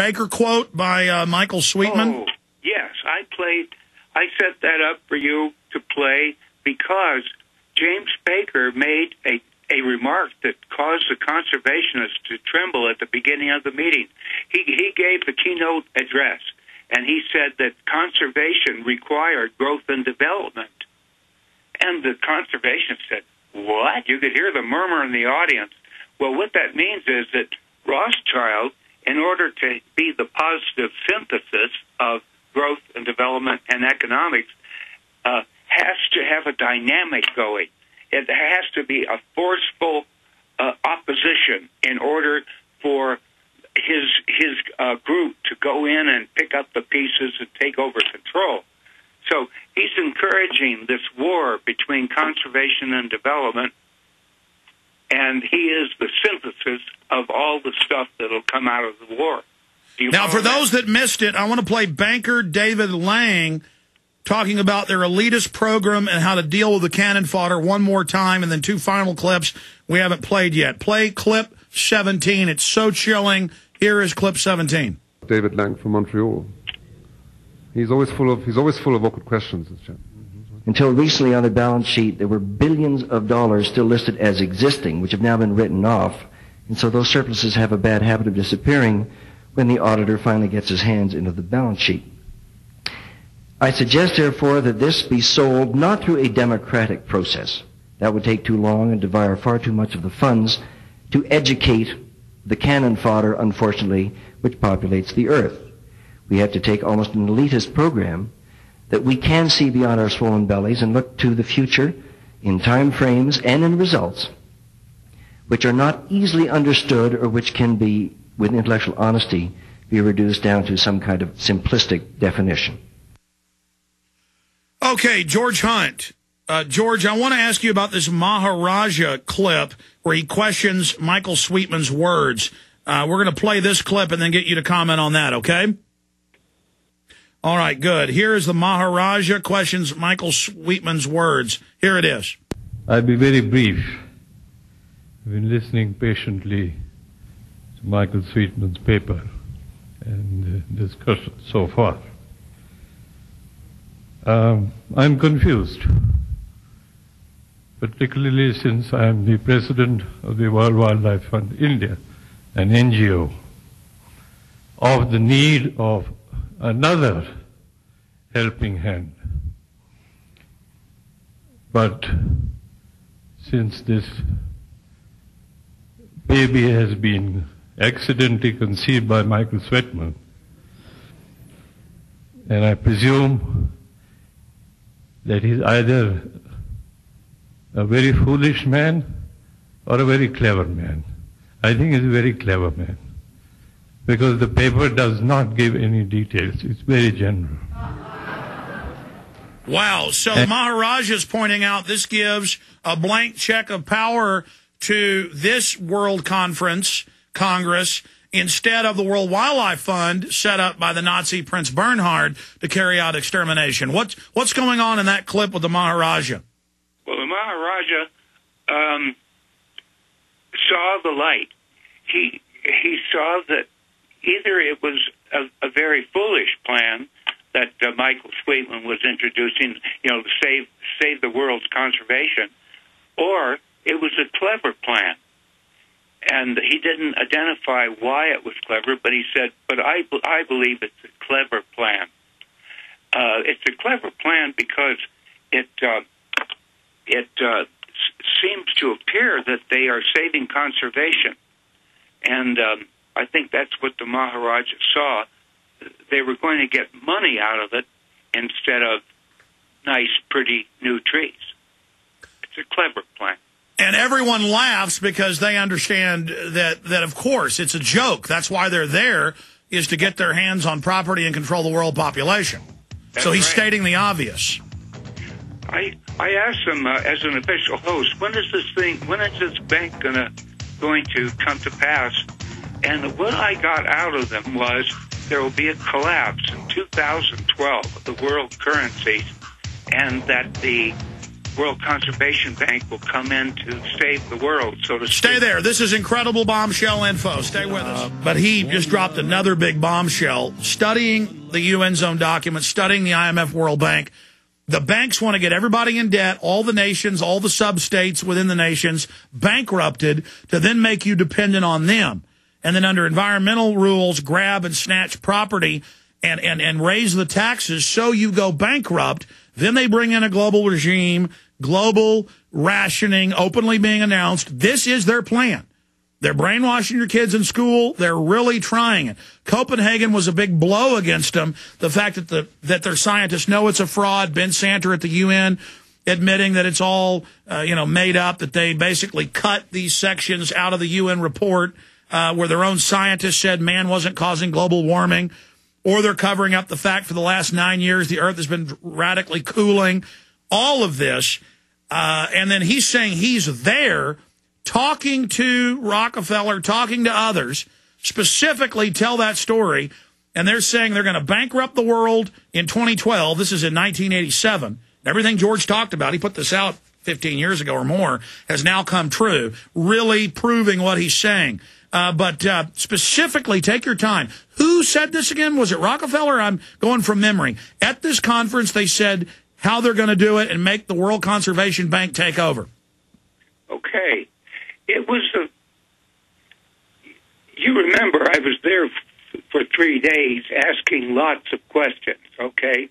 Baker quote by Michael Sweetman? Oh, yes. I set that up for you to play because James Baker made a remark that caused the conservationists to tremble at the beginning of the meeting. He gave the keynote address, and he said that conservation required growth and development. And the conservationists said, what? You could hear the murmur in the audience. Well, what that means is that Rothschild, in order to be the positive synthesis of growth and development and economics, has to have a dynamic going. It has to be a forceful opposition in order for his group to go in and pick up the pieces and take over control. So he's encouraging this war between conservation and development, and he is the synthesis of all the stuff that'll come out of the war. Now, for those that missed it, I want to play banker David Lang talking about their elitist program and how to deal with the cannon fodder one more time, and then 2 final clips we haven't played yet. Play clip 17. It's so chilling. Here is clip 17. David Lang from Montreal. He's always full of awkward questions. Until recently on the balance sheet, there were billions of dollars still listed as existing, which have now been written off. And so those surpluses have a bad habit of disappearing when the auditor finally gets his hands into the balance sheet. I suggest, therefore, that this be sold not through a democratic process. That would take too long and devour far too much of the funds to educate the cannon fodder, unfortunately, which populates the earth. We have to take almost an elitist program that we can see beyond our swollen bellies and look to the future in time frames and in results which are not easily understood or which can be, with intellectual honesty, be reduced down to some kind of simplistic definition. Okay, George Hunt. George, I want to ask you about this Maharaja clip where he questions Michael Sweetman's words. We're going to play this clip and then get you to comment on that, okay? All right, good. Here is the Maharaja questions Michael Sweetman's words. Here it is. I'll be very brief. I've been listening patiently to Michael Sweetman's paper and discussion so far. I'm confused, particularly since I am the president of the World Wildlife Fund India, an NGO, of the need of another helping hand. But since this baby has been accidentally conceived by Michael Sweetman, and I presume that he's either a very foolish man or a very clever man. I think he's a very clever man, because the paper does not give any details. It's very general. Wow. So Maharaj is pointing out this gives a blank check of power to this World Congress instead of the World Wildlife Fund set up by the Nazi Prince Bernhard to carry out extermination. What's going on in that clip with the Maharaja? Well, the Maharaja saw the light. He saw that either it was a very foolish plan that Michael Sweetman was introducing, to save the world's conservation, or it was a clever plan. And he didn't identify why it was clever, but he said, but I believe it's a clever plan. It's a clever plan because it seems to appear that they are saving conservation. And I think that's what the Maharaja saw. They were going to get money out of it instead of nice, pretty new trees. It's a clever plan. And everyone laughs because they understand that of course, it's a joke. That's why they're there, is to get their hands on property and control the world population. That's so he's right. stating the obvious. I asked him as an official host, when is this bank going to come to pass? And what I got out of them was there will be a collapse in 2012 of the world currencies, and that the World Conservation Bank will come in to save the world, so to speak. Stay there. This is incredible bombshell info. Stay with us. But he just dropped another big bombshell. Studying the UN zone documents, studying the IMF World Bank, the banks want to get everybody in debt, all the nations, all the sub-states within the nations, bankrupted to then make you dependent on them. And then under environmental rules, grab and snatch property and raise the taxes so you go bankrupt. Then they bring in a global regime, global rationing, openly being announced. This is their plan. They're brainwashing your kids in school. They're really trying it. Copenhagen was a big blow against them. The fact that their scientists know it's a fraud. Ben Santer at the UN admitting that it's all made up, that they basically cut these sections out of the UN report where their own scientists said man wasn't causing global warming. Or they're covering up the fact for the last 9 years the Earth has been radically cooling. All of this. And then he's saying he's there talking to Rockefeller, talking to others, specifically tell that story. And they're saying they're going to bankrupt the world in 2012. This is in 1987. Everything George talked about, he put this out 15 years ago or more, has now come true, really proving what he's saying. But specifically, take your time. Who said this again? Was it Rockefeller? I'm going from memory. At this conference, they said how they're going to do it and make the World Conservation Bank take over. Okay. It was you remember I was there for 3 days asking lots of questions, okay?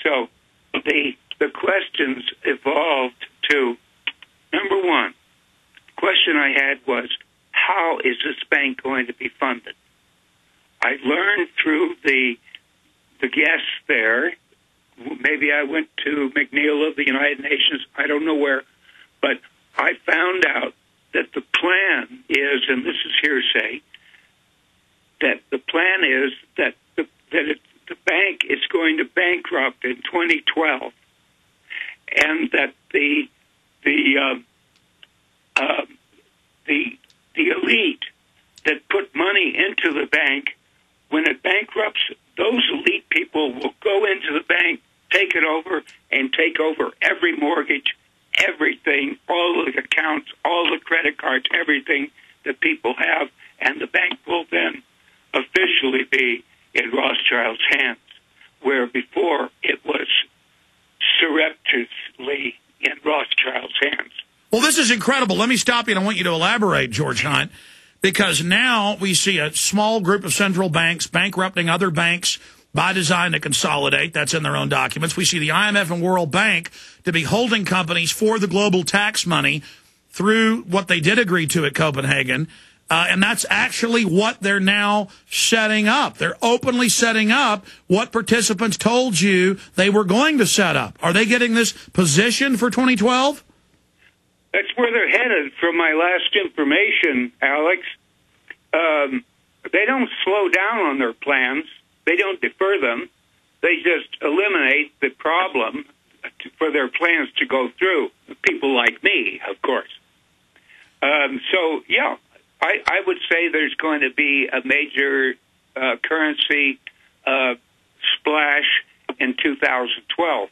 So the questions evolved to, number one, the question I had was, how is this bank going to be funded? I learned through the guests there, maybe I went to McNeil of the United Nations, I don't know where, but I found out that the plan is, and this is hearsay, that the plan is that the bank is going to bankrupt in 2012, and that the elite that put money into the bank, when it bankrupts, those elite people will go into the bank, take it over, and take over every mortgage, everything, all the accounts, all the credit cards, everything that people have, and the bank will then officially be in Rothschild's hands, where before it was surreptitiously in Rothschild's hands. Well, this is incredible. Let me stop you, and I want you to elaborate, George Hunt, because now we see a small group of central banks bankrupting other banks by design to consolidate. That's in their own documents. We see the IMF and World Bank to be holding companies for the global tax money through what they did agree to at Copenhagen. And that's actually what they're now setting up. They're openly setting up what participants told you they were going to set up. Are they getting this position for 2012? That's where they're headed from my last information, Alex. They don't slow down on their plans. They don't defer them. They just eliminate the problem for their plans to go through. People like me, of course. I would say there's going to be a major currency splash in 2012.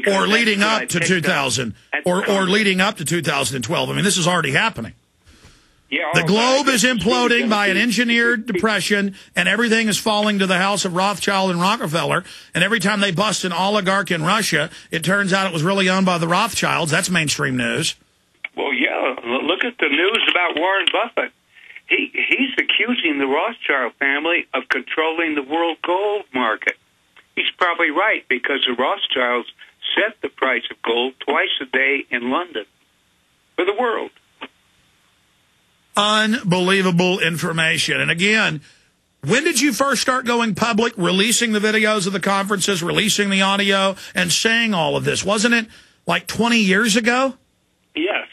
Or leading up to 2000, or leading up to 2012. I mean, this is already happening. Yeah, the globe is imploding by an engineered depression, and everything is falling to the house of Rothschild and Rockefeller. And every time they bust an oligarch in Russia, it turns out it was really owned by the Rothschilds. That's mainstream news. Well, yeah. Look at the news about Warren Buffett. He's accusing the Rothschild family of controlling the world gold market. He's probably right, because the Rothschilds set the price of gold twice a day in London for the world. Unbelievable information. And again, when did you first start going public, releasing the videos of the conferences, releasing the audio, and saying all of this? Wasn't it like 20 years ago? Yes.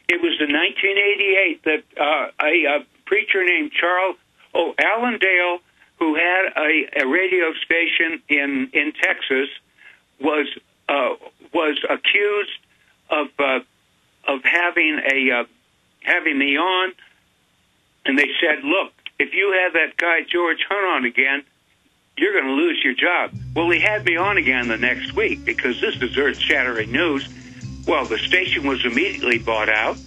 It was in 1988 that a preacher named Alan Dale, who had a radio station in Texas, was accused of having me on, and they said, "Look, if you have that guy George Hunt on again, you're going to lose your job." Well, he had me on again the next week, because this is earth-shattering news, Well, the station was immediately bought out,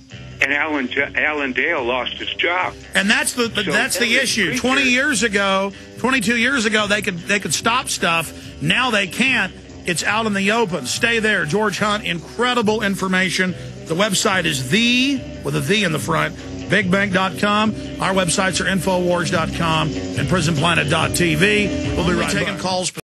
and Alan Dale lost his job. And that's the issue. 22 years ago, they could stop stuff. Now they can't. It's out in the open. Stay there. George Hunt, incredible information. The website is with a V in the front, bigbank.com. Our websites are infowars.com and prisonplanet.tv. We'll be taking calls.